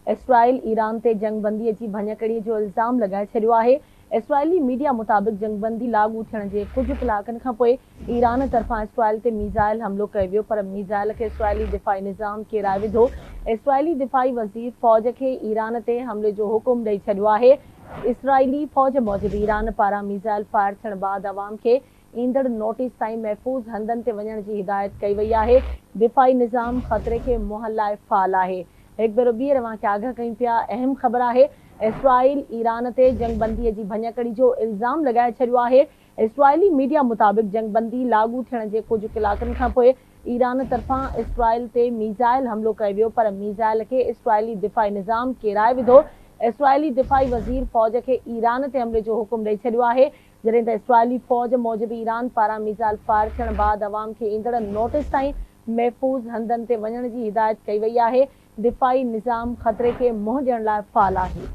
Israel Iran ते जंगबंदी जी भञकड़ी जो इल्ज़ाम लगाए छॾियो आहे। इसराइली मीडिया मुताबिक़ जंगबंदी लागू थियण जे कुझु कलाकनि खां पोइ ईरान तरफ़ां इसराइल ते मीज़ाइल हमलो कयो वियो, पर मीज़ाइल खे इसराइली दिफ़ाई निज़ाम किराए विधो। इसराइली दिफ़ाई वज़ीर फ़ौज खे ईरान ते हमले जो हुकुम ॾेई छॾियो आहे। इसराइली फ़ौज मूजिबि ईरान पारां मीज़ाइल फायर थियण बाद अवाम खे ईंदड़ नोटिस ताईं महफ़ूज़ हंधनि ते वञण जी हिदायत कई वई आहे। दिफ़ाई निज़ाम ख़तरे खे मुंहं लाइ फ़ाल आहे। हिकु भेरो ॿीहर तव्हांखे आगाह कयूं पिया, अहम ख़बर आहे। इसराइल ईरान ते जंगबंदी जी भञकड़ी जो इल्ज़ाम लगाए छॾियो आहे। इसराइली मीडिया मुताबिक़ जंगबंदी लागू थियण जे कुझु कलाकनि खां पोइ ईरान तरफ़ां इसराइल ते मीज़ाइल हमलो कयो वियो, पर मीज़ाइल खे इसराइली दिफ़ाई निज़ाम किराए विधो। इसराइली दिफ़ाई वज़ीर फ़ौज खे ईरान ते हमले जो हुकुम ॾेई छॾियो आहे, जॾहिं त इसराइली फ़ौज मूजिबि ईरान पारां मीज़ाइल फायर थियण बाद अवाम खे ईंदड़ नोटिस ताईं महफ़ूज़ हंधनि ते वञण जी हिदायत कई वई आहे। दिफ़ाई निज़ाम ख़तरे खे मुंहुं ॾियण लाइ फ़ाल आहे।